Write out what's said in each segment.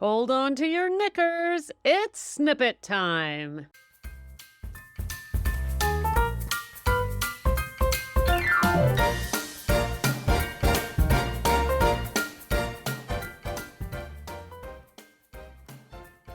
Hold on to your knickers. It's snippet time.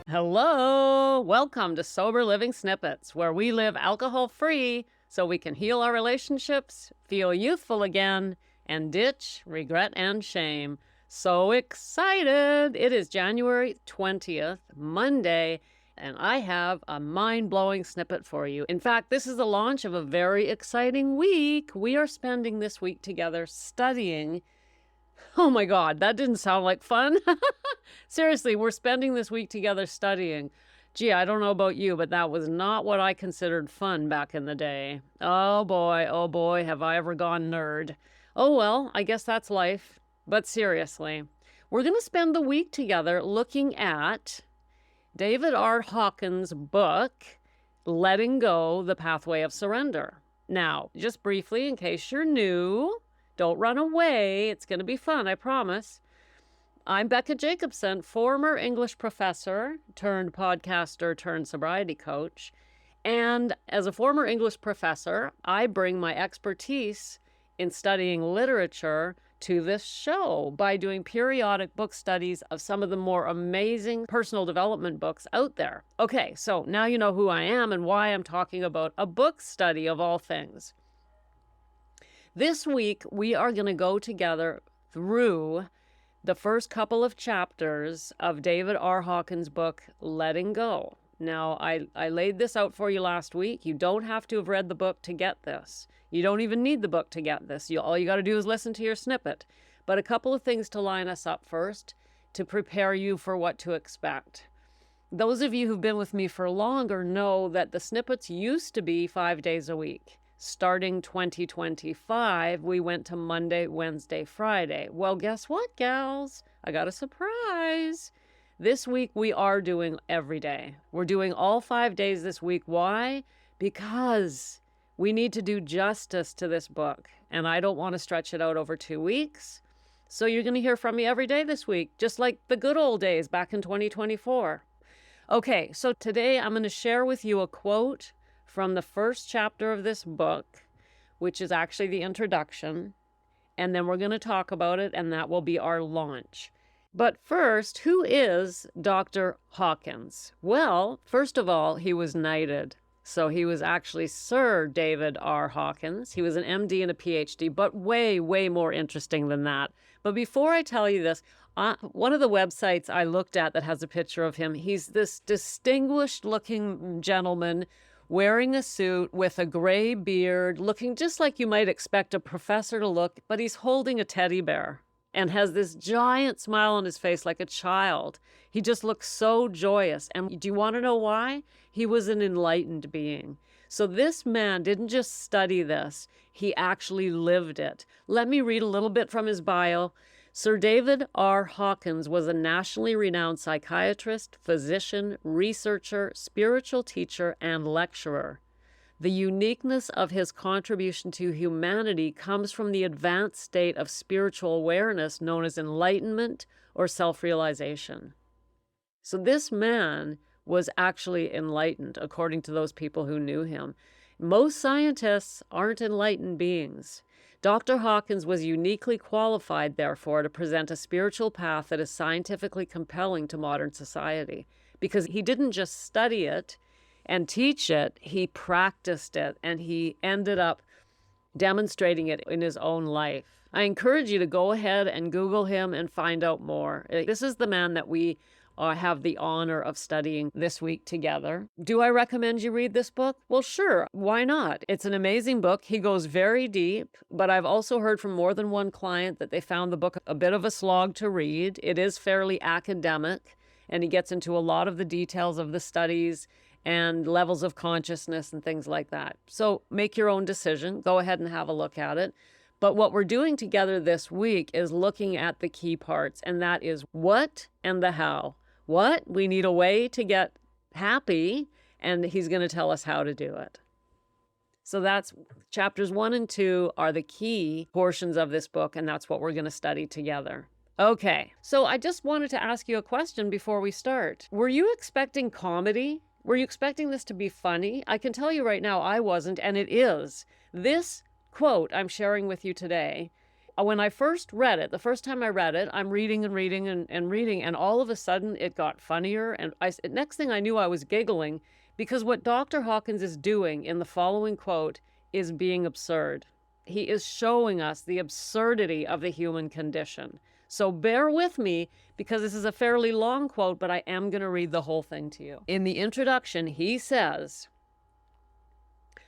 Hello. Welcome to Sober Living Snippets, where we live alcohol-free so we can heal our relationships, feel youthful again, and ditch regret and shame. So excited! It is January 20th, Monday, and I have a mind-blowing snippet for you. In fact, this is the launch of a very exciting week. We are spending this week together studying. Oh my God, that didn't sound like fun. Seriously, we're spending this week together studying. Gee, I don't know about you, but that was not what I considered fun back in the day. Oh boy, have I ever gone nerd. Oh well, I guess that's life. But seriously, we're going to spend the week together looking at David R. Hawkins' book, Letting Go, The Pathway of Surrender. Now, just briefly, in case you're new, don't run away. It's going to be fun, I promise. I'm Becca Jacobson, former English professor turned podcaster turned sobriety coach. And as a former English professor, I bring my expertise in studying literature to this show by doing periodic book studies of some of the more amazing personal development books out there. Okay, so now you know who I am and why I'm talking about a book study of all things. This week, we are going to go together through the first couple of chapters of David R. Hawkins' book, Letting Go. Now, I laid this out for you last week. You don't have to have read the book to get this. You don't even need the book to get this. All you got to do is listen to your snippet. But a couple of things to line us up first to prepare you for what to expect. Those of you who've been with me for longer know that the snippets used to be 5 days a week. Starting 2025, we went to Monday, Wednesday, Friday. Well, guess what, gals? I got a surprise. This week, we are doing every day. We're doing all 5 days this week. Why? Because we need to do justice to this book, and I don't want to stretch it out over 2 weeks. So you're going to hear from me every day this week, just like the good old days back in 2024. Okay, so today I'm going to share with you a quote from the first chapter of this book, which is actually the introduction, and then we're going to talk about it, and that will be our launch. But first, who is Dr. Hawkins? Well, first of all, he was knighted. So he was actually Sir David R. Hawkins. He was an MD and a PhD, but way, way more interesting than that. But before I tell you this, one of the websites I looked at that has a picture of him, he's this distinguished-looking gentleman wearing a suit with a gray beard, looking just like you might expect a professor to look, but he's holding a teddy bear and has this giant smile on his face like a child. He just looks so joyous. And do you want to know why? He was an enlightened being. So this man didn't just study this, he actually lived it. Let me read a little bit from his bio. Sir David R. Hawkins was a nationally renowned psychiatrist, physician, researcher, spiritual teacher, and lecturer. The uniqueness of his contribution to humanity comes from the advanced state of spiritual awareness known as enlightenment or self-realization. So this man was actually enlightened, according to those people who knew him. Most scientists aren't enlightened beings. Dr. Hawkins was uniquely qualified, therefore, to present a spiritual path that is scientifically compelling to modern society, because he didn't just study it and teach it, he practiced it, and he ended up demonstrating it in his own life. I encourage you to go ahead and Google him and find out more. This is the man that we have the honor of studying this week together. Do I recommend you read this book? Well, sure. Why not? It's an amazing book. He goes very deep, but I've also heard from more than one client that they found the book a bit of a slog to read. It is fairly academic, and he gets into a lot of the details of the studies and levels of consciousness and things like that. So make your own decision. Go ahead and have a look at it. But what we're doing together this week is looking at the key parts, and that is what and the how. What? We need a way to get happy, and he's going to tell us how to do it. So that's chapters 1 and 2 are the key portions of this book, and that's what we're going to study together. Okay, so I just wanted to ask you a question before we start. Were you expecting comedy? Were you expecting this to be funny? I can tell you right now, I wasn't, and it is. This quote I'm sharing with you today, when I first read it, the first time I read it, I'm reading and reading and reading, and all of a sudden it got funnier. And next thing I knew, I was giggling because what Dr. Hawkins is doing in the following quote is being absurd. He is showing us the absurdity of the human condition. So bear with me because this is a fairly long quote, but I am going to read the whole thing to you. In the introduction, he says,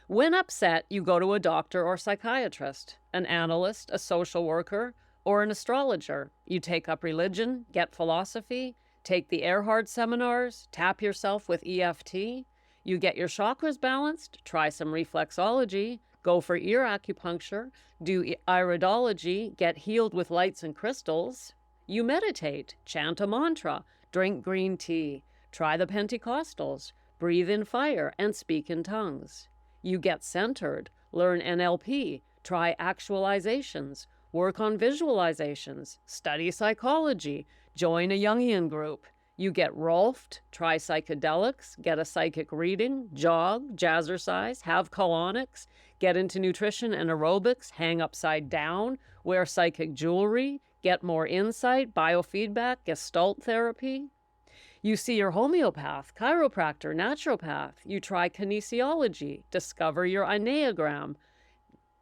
when upset, you go to a doctor or psychiatrist, an analyst, a social worker, or an astrologer. You take up religion, get philosophy, take the Earhart seminars, tap yourself with EFT. You get your chakras balanced, try some reflexology, go for ear acupuncture, do iridology, get healed with lights and crystals. You meditate, chant a mantra, drink green tea, try the Pentecostals, breathe in fire, and speak in tongues. You get centered, learn NLP, try actualizations, work on visualizations, study psychology, join a Jungian group. You get Rolfed, try psychedelics, get a psychic reading, jog, jazzercise, have colonics, get into nutrition and aerobics, hang upside down, wear psychic jewelry, get more insight, biofeedback, gestalt therapy. You see your homeopath, chiropractor, naturopath. You try kinesiology, discover your Enneagram,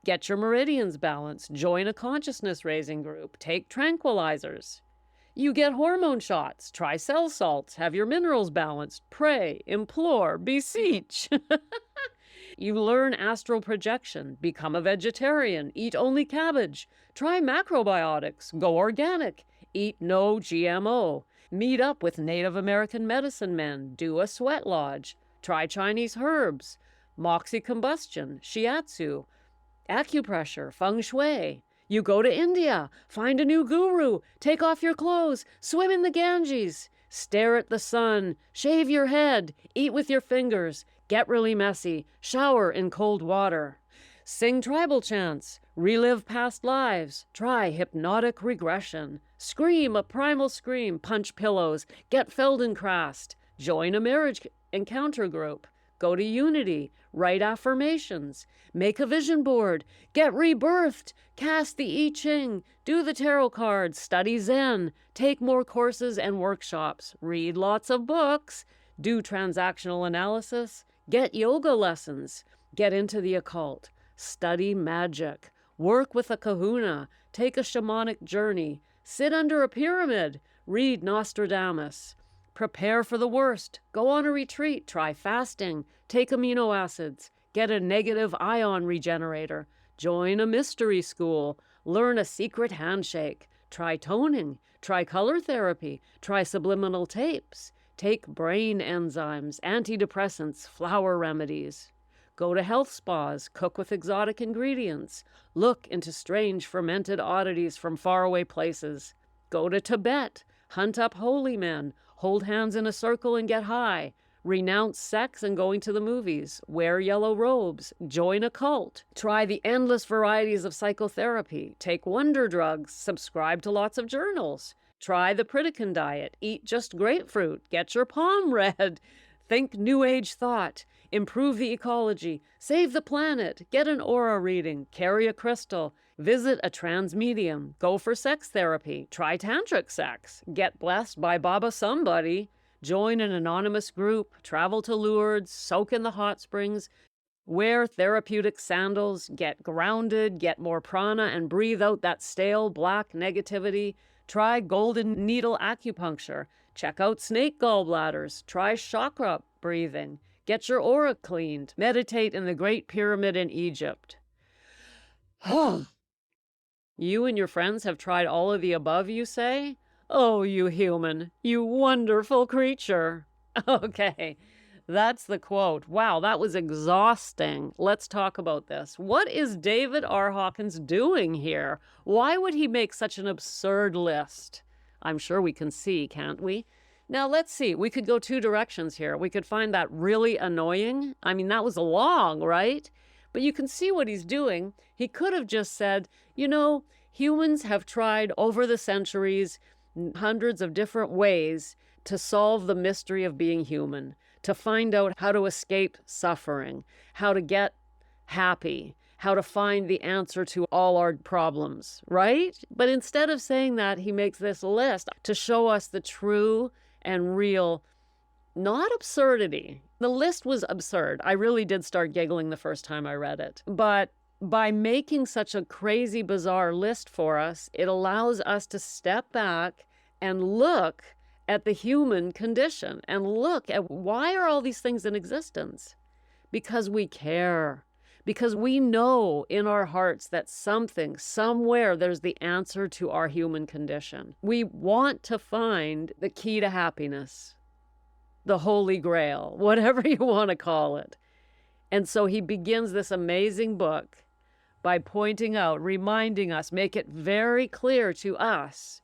get your meridians balanced, join a consciousness-raising group, take tranquilizers. You get hormone shots, try cell salts, have your minerals balanced, pray, implore, beseech. You learn astral projection, become a vegetarian, eat only cabbage, try macrobiotics, go organic, eat no GMO, meet up with Native American medicine men, do a sweat lodge, try Chinese herbs, moxie-combustion, shiatsu, acupressure, feng shui. You go to India, find a new guru, take off your clothes, swim in the Ganges, stare at the sun, shave your head, eat with your fingers, get really messy, shower in cold water, sing tribal chants, relive past lives, try hypnotic regression, scream a primal scream, punch pillows, get Feldenkrais, join a marriage encounter group, go to Unity, write affirmations, make a vision board, get rebirthed, cast the I Ching, do the tarot cards, study Zen, take more courses and workshops, read lots of books, do transactional analysis, get yoga lessons, get into the occult, study magic, work with a kahuna, take a shamanic journey, sit under a pyramid, read Nostradamus, prepare for the worst, go on a retreat, try fasting, take amino acids, get a negative ion regenerator, join a mystery school, learn a secret handshake, try toning, try color therapy, try subliminal tapes, take brain enzymes, antidepressants, flower remedies. Go to health spas, cook with exotic ingredients, look into strange fermented oddities from faraway places. Go to Tibet, hunt up holy men, hold hands in a circle and get high, renounce sex and going to the movies, wear yellow robes, join a cult, try the endless varieties of psychotherapy, take wonder drugs, subscribe to lots of journals, try the Pritikin diet, eat just grapefruit, get your palm read, think New Age thought, improve the ecology, save the planet, get an aura reading, carry a crystal, visit a trans medium, go for sex therapy, try tantric sex, get blessed by Baba somebody, join an anonymous group, travel to Lourdes, soak in the hot springs, wear therapeutic sandals, get grounded, get more prana and breathe out that stale black negativity, try golden needle acupuncture, check out snake gallbladders, try chakra breathing, get your aura cleaned, meditate in the Great Pyramid in Egypt. You and your friends have tried all of the above, you say? Oh, you human, you wonderful creature. Okay, that's the quote. Wow, that was exhausting. Let's talk about this. What is David R. Hawkins doing here? Why would he make such an absurd list? I'm sure we can see, can't we? Now, let's see. We could go two directions here. We could find that really annoying. I mean, that was long, right? But you can see what he's doing. He could have just said, you know, Humans have tried over the centuries, hundreds of different ways to solve the mystery of being human, to find out how to escape suffering, how to get happy, how to find the answer to all our problems, right? But instead of saying that, he makes this list to show us the true and real, not absurdity. The list was absurd. I really did start giggling the first time I read it. But by making such a crazy, bizarre list for us, it allows us to step back and look at the human condition and look at why are all these things in existence? Because we care. Because we know in our hearts that something, somewhere, there's the answer to our human condition. We want to find the key to happiness, the Holy Grail, whatever you want to call it. And so he begins this amazing book by pointing out, reminding us, make it very clear to us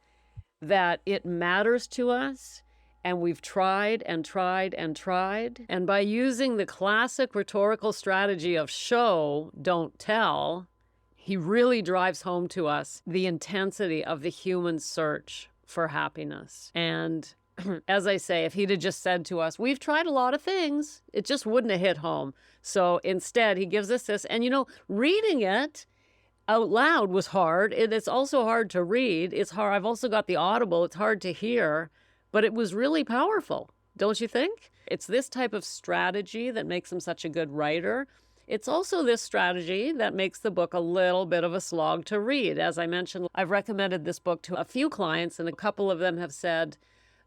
that it matters to us. And we've tried and tried and tried. And by using the classic rhetorical strategy of show, don't tell, he really drives home to us the intensity of the human search for happiness. And as I say, if he'd have just said to us, we've tried a lot of things, it just wouldn't have hit home. So instead, he gives us this. And, reading it out loud was hard. It's also hard to read. It's hard. I've also got the Audible. It's hard to hear. But it was really powerful, don't you think? It's this type of strategy that makes him such a good writer. It's also this strategy that makes the book a little bit of a slog to read. As I mentioned, I've recommended this book to a few clients, and a couple of them have said,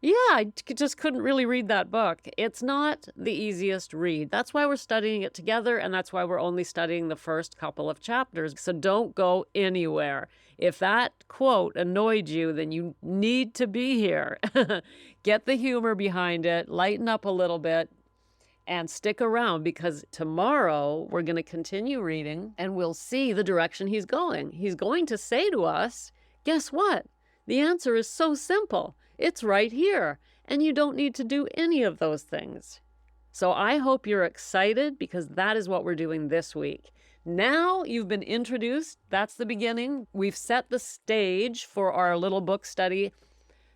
yeah, I just couldn't really read that book. It's not the easiest read. That's why we're studying it together, and that's why we're only studying the first couple of chapters. So don't go anywhere. If that quote annoyed you, then you need to be here. Get the humor behind it, lighten up a little bit, and stick around, because tomorrow we're going to continue reading and we'll see the direction he's going. He's going to say to us, guess what? The answer is so simple. It's right here, and you don't need to do any of those things. So I hope you're excited, because that is what we're doing this week. Now you've been introduced. That's the beginning. We've set the stage for our little book study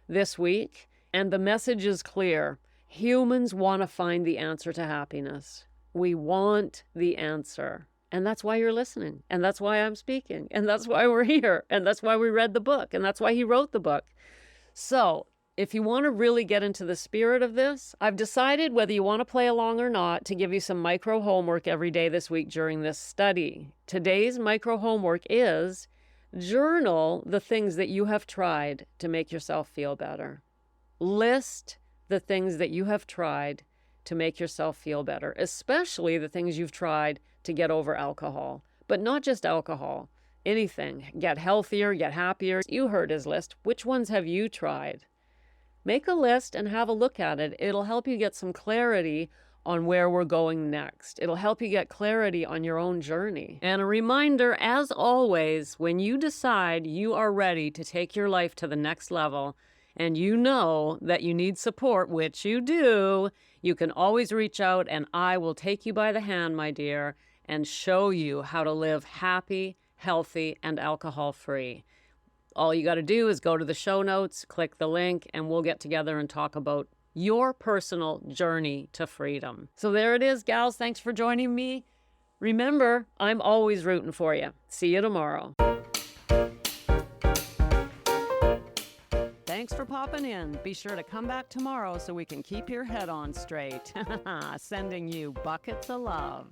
this week, and the message is clear. Humans want to find the answer to happiness. We want the answer. And that's why you're listening. And that's why I'm speaking. And that's why we're here. And that's why we read the book. And that's why he wrote the book. So if you want to really get into the spirit of this, I've decided, whether you want to play along or not, to give you some micro homework every day this week during this study. Today's micro homework is journal the things that you have tried to make yourself feel better. List the things that you have tried to make yourself feel better, especially the things you've tried to get over alcohol. But not just alcohol, anything. Get healthier, get happier. You heard his list. Which ones have you tried? Make a list and have a look at it. It'll help you get some clarity on where we're going next. It'll help you get clarity on your own journey. And a reminder, as always, when you decide you are ready to take your life to the next level, and you know that you need support, which you do, you can always reach out, and I will take you by the hand, my dear, and show you how to live happy, healthy, and alcohol-free. All you got to do is go to the show notes, click the link, and we'll get together and talk about your personal journey to freedom. So there it is, gals. Thanks for joining me. Remember, I'm always rooting for you. See you tomorrow. Thanks for popping in. Be sure to come back tomorrow so we can keep your head on straight. Sending you buckets of love.